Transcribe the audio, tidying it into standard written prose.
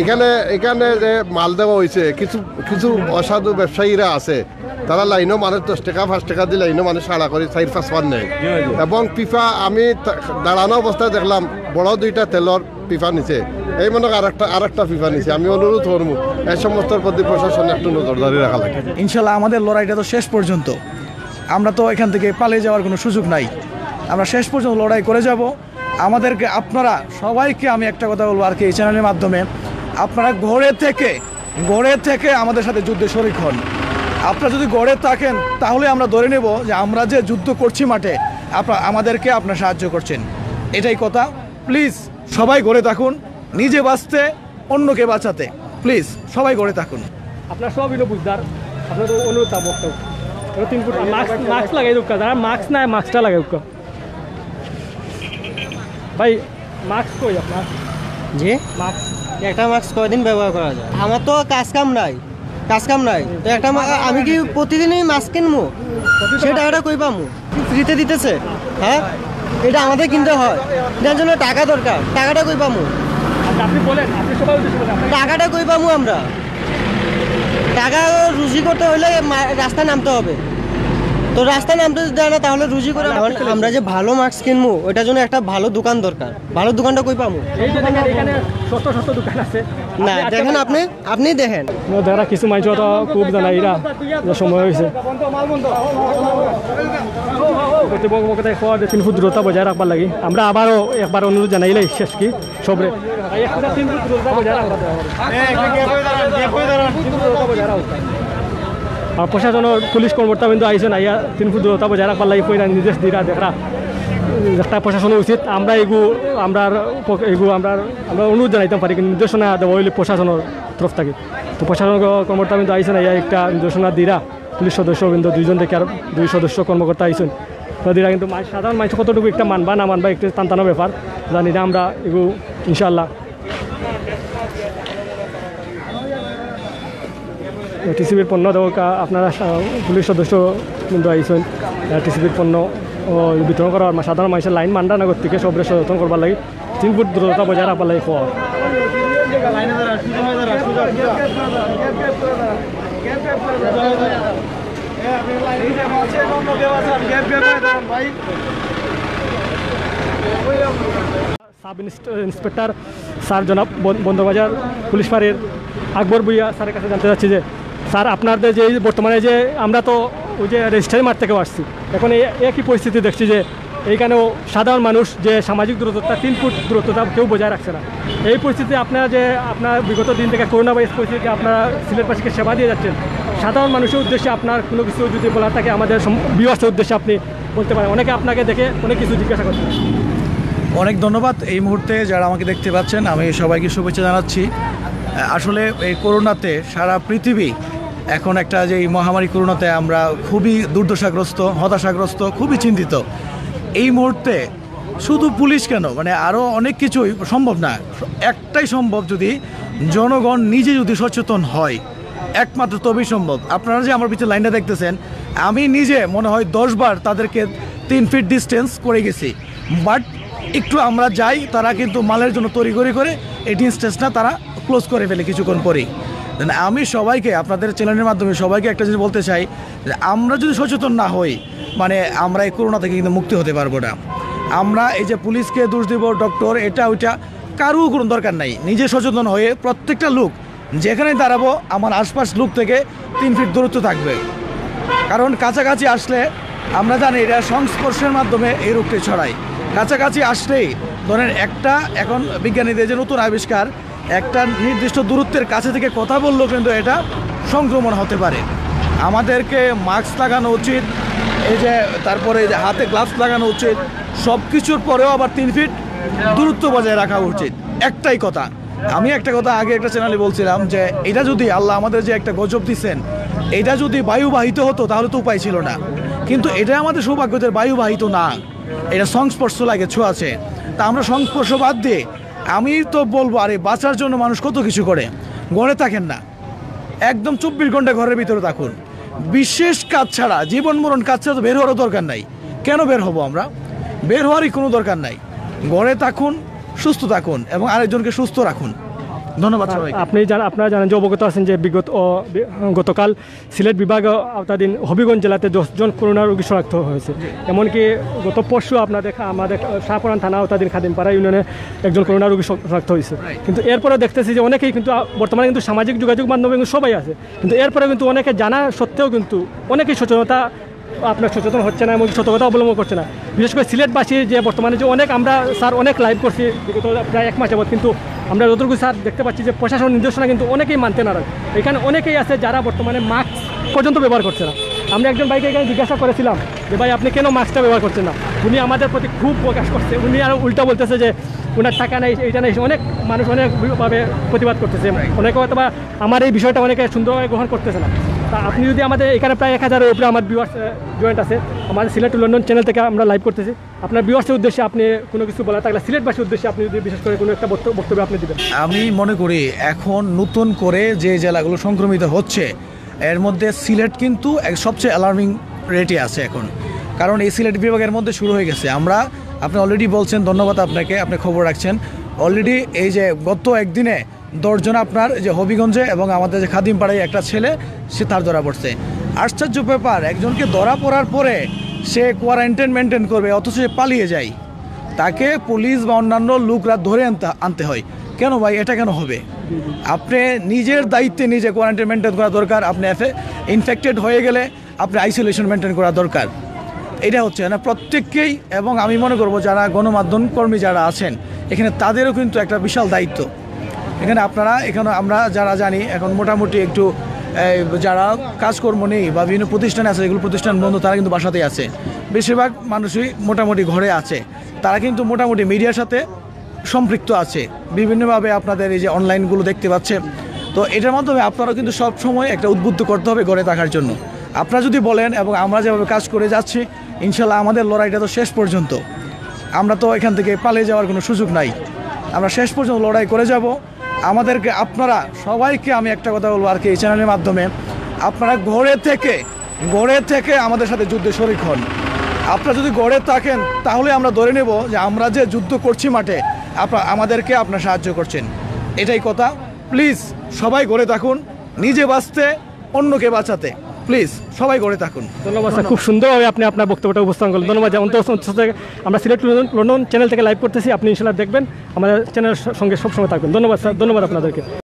এখানে এখানে যে মাল দেওয়া হয়েছে কিছু কিছু অসাধু ব্যবসায়ীরা আছে তারা লাইনও মানুষ 10 টাকা 5 টাকা দিয়ে লাইনও মানুষ সাড়া করে 4-5 বার নেয় এবং পিফা আমি দাঁড়ানো অবস্থায় দেখলাম বড় 2টা তেলর পিফা নিচে এই মনে আরেকটা পিফা নিচে আমি অনুরোধ করবো এই সমস্ত প্রতি প্রশাসন একটু নজরদারি রাখা লাগে। ইনশাল্লাহ আমাদের লড়াইটা তো শেষ পর্যন্ত, আমরা তো এখান থেকে পালিয়ে যাওয়ার কোনো সুযোগ নাই, আমরা শেষ পর্যন্ত লড়াই করে যাব। আমাদেরকে আপনারা সবাইকে আমি একটা কথা বলবো আর কি এই চ্যানেলের মাধ্যমে, আপনারা গড়ে থেকে আমাদের সাথে যুদ্ধে শরিক হন। আপনারা যদি গড়ে থাকেন তাহলে আমরা ধরে নেব যে আমরা যে যুদ্ধ করছি মাঠে আমাদেরকে আপনারা সাহায্য করছেন, এটাই কথা। প্লিজ সবাই গড়ে থাকুন, নিজে বাঁচতে অন্যকে বাঁচাতে, প্লিজ সবাই গড়ে থাকুন। আপনার সবই বুঝদার, আপনার অনুরোধ বক্তব্য 3 ফুট মাস্ক লাগাই দুঃখ, যারা মাস্ক নাই মাস্কটা লাগাই দুঃখ। ভাই মাস্ক কই আপনার? জি মাস্ক একটা মাস্ক কয়দিন ব্যবহার করা যায়? আমার তো কাজ কাম নাই তো একটা আমি কি প্রতিদিনই মাস্ক কিনবো? সেটা এটা কই পামু? ফ্রিতে দিতেছে, হ্যাঁ এটা আমাদের কিনতে হয়, এটার জন্য টাকা দরকার, টাকাটা কই পামু? আপনি বলেন, আপনি সবাই উদ্দেশ্য বলেন, টাকাটা কই পামু? আমরা টাকা রুজি করতে হলে রাস্তায় নামতে হবে, তো রাস্তায় নামতে দেয় না, তাহলে রুজি করে আমরা যে ভালো মাস্ক কিনবো ওইটার জন্য একটা ভালো দোকান দরকার। ভালো দোকানটা কই পাবো? এই যে দেখেন এখানে শত দোকান আছে না, দেখেন আপনি দেখেন যারা কিছু মানুষ তো খুব জানা এরা সময় হয়েছে কর্তৃপক্ষ 3 ফুট দূরতা বজায় রাখবার লাগে। আমরা আবারও একবার অনুরোধ জানাইলে শেষ কি সবরে 3 ফুট দূরতা বজায় রাখবার আর প্রশাসনের পুলিশ কর্মকর্তা কিন্তু আইসেন আইয়া 3 ফুট দূরতা বজায় রাখবার লাগে কইরা নির্দেশ দিরা দেখরা একটা প্রশাসনের উচিত। আমরা আমরা অনুরোধ জানাইতাম পারি, কিন্তু নির্দেশনা দেওয়া হইলে প্রশাসনের তরফ থেকে। তো প্রশাসন কর্মকর্তা কিন্তু আইসেন আইয়া একটা নির্দেশনা দিরা, পুলিশ সদস্য কিন্তু 2জন থেকে আর 2 সদস্য কর্মকর্তা আইসেন দিরা। কিন্তু সাধারণ মানুষ কতটুকু একটা মানবা না মানবা একটু টানটানো ব্যাপার জানি না। আমরা এগুলো ইনশাল্লাহ টিসিবির পণ্য দেওয়া আপনারা পুলিশ সদস্য কিন্তু আইসেন টিসিবির পণ্য বিতরণ করার সাধারণ মানুষের লাইন মান্ডা নগর থেকে সবরে সচেতন করবার লাগে, 3 ফুট দূরতা বজায় রাখবার লাগে। সাব ইন্সপেক্টর স্যার জনাব বন্দরবাজার পুলিশ ফাঁড়ির আকবর ভুইয়া স্যারের কাছে জানতে চাচ্ছি যে স্যার আপনাদের যে বর্তমানে যে আমরা তো ওই যে রেজিস্ট্রারি মাঠ থেকে আসছি, এখন একই পরিস্থিতি দেখছি যে এইখানেও সাধারণ মানুষ যে সামাজিক দূরত্বটা 3 ফুট দূরত্বটা কেউ বজায় রাখছে না। এই পরিস্থিতি আপনারা যে আপনার বিগত দিন থেকে করোনা ভাইরাস পরিস্থিতিতে আপনারা সিলেটবাসীকে সেবা দিয়ে যাচ্ছেন, সাধারণ মানুষের উদ্দেশ্যে আপনার কোনো কিছু যদি বলার থাকে আমাদের ভিউয়ার্সের উদ্দেশ্যে আপনি বলতে পারেন। অনেকে আপনাকে দেখে অনেক কিছু জিজ্ঞাসা করছেন। অনেক ধন্যবাদ। এই মুহূর্তে যারা আমাকে দেখতে পাচ্ছেন আমি সবাইকে শুভেচ্ছা জানাচ্ছি। আসলে এই করোনাতে সারা পৃথিবী এখন একটা যে মহামারী করোনাতে আমরা খুবই দুর্দশাগ্রস্ত, হতাশাগ্রস্ত, খুবই চিন্তিত। এই মুহূর্তে শুধু পুলিশ কেন, মানে আরও অনেক কিছুই সম্ভব না, একটাই সম্ভব যদি জনগণ নিজে যদি সচেতন হয়, একমাত্র তবেই সম্ভব। আপনারা যে আমার পিছনে লাইনটা দেখতেছেন, আমি নিজে মনে হয় 10 বার তাদেরকে 3 ফিট ডিস্টেন্স করে গেছি, বাট একটু আমরা যাই তারা কিন্তু মালের জন্য তড়িঘড়ি করে এই ডিস্টেন্সটা তারা ক্লোজ করে ফেলে কিছুক্ষণ পরেই। আমি সবাইকে আপনাদের চ্যানেলের মাধ্যমে সবাইকে একটা জিনিস বলতে চাই যে আমরা যদি সচেতন না হই, মানে আমরা এই করোনা থেকে কিন্তু মুক্তি হতে পারবো না। আমরা এই যে পুলিশকে দোষ দিব, ডক্টর এটা ওইটা কারো কোনো দরকার নাই। নিজে সচেতন হয়ে প্রত্যেকটা লোক যেখানে দাঁড়াবো আমার আশপাশ লোক থেকে 3 ফিট দূরত্ব থাকবে, কারণ কাছাকাছি আসলে আমরা জানি এটা সংস্পর্শের মাধ্যমে এই রোগটি ছড়ায়। কাছাকাছি আসলেই ধরেন একটা এখন বিজ্ঞানীদের যে নতুন আবিষ্কার, একটা নির্দিষ্ট দূরত্বের কাছে থেকে কথা বললেও কিন্তু এটা সংক্রমণ হতে পারে। আমাদেরকে মাস্ক লাগানো উচিত, এই যে তারপরে যে হাতে গ্লাভস লাগানো উচিত, সব কিছুর পরেও আবার 3 ফিট দূরত্ব বজায় রাখা উচিত। একটাই কথা, আমি একটা কথা আগে একটা চ্যানেলে বলছিলাম যে এটা যদি আল্লাহ আমাদের যে একটা গজব দিচ্ছেন, এটা যদি বায়ুবাহিত হতো তাহলে তো উপায় ছিল না, কিন্তু এটা আমাদের সৌভাগ্যদের বায়ুবাহিত না, এটা সংস্পর্শ লাগে, ছোঁয়াছে। তা আমরা সংস্পর্শ বাদ দিয়ে আমি তো বলবো আরে বাঁচার জন্য মানুষ কত কিছু করে, ঘরে থাকেন না, একদম 24 ঘন্টা ঘরের ভিতরে থাকুন, বিশেষ কাজ ছাড়া, জীবন মরণ কাজ ছাড়া তো বের হওয়ারও দরকার নাই। কেন বের হব আমরা? বের হওয়ারই কোনো দরকার নাই। ঘরে থাকুন, সুস্থ থাকুন এবং আরেকজনকে সুস্থ রাখুন। ধন্যবাদ সবাইকে। আপনারা জানেন যে অবগত আছেন যে গতকাল সিলেট বিভাগ আওতাধীন হবিগঞ্জ জেলাতে 10 জন করোনা রোগী শনাক্ত হয়েছে। এমনকি গত পরশু আমাদের শাহপুরান থানা আওতাধীন খাদিমপাড়া ইউনিয়নে একজন করোনা রোগী শনাক্ত হয়েছে। কিন্তু এরপরে দেখতেছি যে অনেকেই কিন্তু বর্তমানে কিন্তু সামাজিক যোগাযোগ মাধ্যমে কিন্তু সবাই আছে, কিন্তু এরপরে কিন্তু অনেকে জানা সত্ত্বেও কিন্তু অনেকেই সচেতন হচ্ছে না এবং সতর্কতা অবলম্বন করছে না। বিশেষ করে সিলেটবাসী যে বর্তমানে যে আমরা অনেক লাইভ করছি বিগত প্রায় 1 মাস যাবৎ, কিন্তু আমরা যতটুকু দেখতে পাচ্ছি যে প্রশাসন নির্দেশনা কিন্তু অনেকেই মানতে নারাজ। এখানে অনেকেই আছে যারা বর্তমানে মাস্ক পর্যন্ত ব্যবহার করছে না। আমরা একজন ভাইকে এখানে জিজ্ঞাসা করেছিলাম যে ভাই আপনি কেন মাস্কটা ব্যবহার করছেন না, উনি আমাদের প্রতি খুব প্রকাশ করছে। উনি আরও উল্টা বলতেছে যে ওনার টাকা নেই, এইটা নেই। অনেক মানুষ অনেকভাবে প্রতিবাদ করতেছে, অনেকে হয়তো বা আমার এই বিষয়টা অনেকে সুন্দরভাবে গ্রহণ করতেছে না। তা আপনি যদি আমাদের এখানে প্রায় 1000-এর উপরে আমার ভিউয়ার্স জয়েন্ট আছে, আমাদের সিলেট টু লন্ডন চ্যানেল থেকে আমরা লাইভ করতেছি। আপনার ভিউয়ার্সের উদ্দেশ্যে আপনি কোনো কিছু বলা থাকলে সিলেটবাসীর উদ্দেশ্যে আপনি যদি বিশেষ করে কোনো একটা বক্তব্য আপনি দেবেন। আমি মনে করি এখন নতুন করে যে জেলাগুলো সংক্রমিত হচ্ছে এর মধ্যে সিলেট কিন্তু সবচেয়ে অ্যালার্মিং রেটে আছে এখন, কারণ এই সিলেট বিভাগের মধ্যে শুরু হয়ে গেছে। আপনি অলরেডি বলছেন, ধন্যবাদ আপনাকে, আপনি খবর রাখছেন। অলরেডি এই যে গত একদিনে 10 জন আপনার যে হবিগঞ্জে এবং আমাদের যে খাদিমপাড়ায় একটা ছেলে সে তার ধরা পড়ছে। আশ্চর্য ব্যাপার, একজনকে ধরা পড়ার পরে সে কোয়ারেন্টাইন মেনটেন করবে অথচ সে পালিয়ে যায়, তাকে পুলিশ বা অন্যান্য লোকরা ধরে আনতে হয়। কেন ভাই, এটা কেন হবে? আপনি নিজের দায়িত্বে নিজে কোয়ারেন্টাইন মেনটেন করা দরকার। আপনি ইনফেক্টেড হয়ে গেলে আপনি আইসোলেশন মেনটেন করা দরকার। এটা হচ্ছে না প্রত্যেককেই, এবং আমি মনে করব যারা গণমাধ্যম কর্মী যারা আছেন এখানে তাদেরও কিন্তু একটা বিশাল দায়িত্ব। এখানে আমরা যারা জানি এখন মোটামুটি একটু যারা কাজকর্ম নেই বা বিভিন্ন প্রতিষ্ঠানে আছে, যেগুলো প্রতিষ্ঠান বন্ধ, তারা কিন্তু বাসাতেই আছে। বেশিরভাগ মানুষই মোটামুটি ঘরে আছে, তারা কিন্তু মোটামুটি মিডিয়ার সাথে সম্পৃক্ত আছে বিভিন্নভাবে। আপনাদের এই যে অনলাইনগুলো দেখতে পাচ্ছে, তো এটার মাধ্যমে আপনারাও কিন্তু সব সময় একটা উদ্বুদ্ধ করতে হবে ঘরে থাকার জন্য। আপনারা যদি বলেন এবং আমরা যেভাবে কাজ করে যাচ্ছি, ইনশাল্লাহ আমাদের লড়াইটা তো শেষ পর্যন্ত, আমরা তো এখান থেকে পালিয়ে যাওয়ার কোনো সুযোগ নাই। আমরা শেষ পর্যন্ত লড়াই করে যাব। আমাদেরকে আপনারা সবাইকে আমি একটা কথা বলবো আর কি, এই চ্যানেলের মাধ্যমে আপনারা ঘরে থেকে আমাদের সাথে যুদ্ধে শরিক হন। আপনারা যদি ঘরে থাকেন তাহলে আমরা ধরে নেব যে আমরা যে যুদ্ধ করছি মাঠে আমাদেরকে আপনারা সাহায্য করছেন, এটাই কথা। প্লিজ সবাই ঘরে থাকুন, নিজে বাঁচতে অন্যকে বাঁচাতে প্লিজ সবাই ঘরে থাকুন। ধন্যবাদ স্যার, খুব সুন্দরভাবে আপনি আপনার বক্তব্যটা উপস্থাপন করলেন। ধন্যবাদ। আমরা সিলেট লন্ডন চ্যানেল থেকে লাইভ করতেছি, আপনি ইনশাআল্লাহ দেখবেন, আমাদের চ্যানেলের সঙ্গে সবসময় থাকবেন। ধন্যবাদ স্যার, ধন্যবাদ আপনাদেরকে।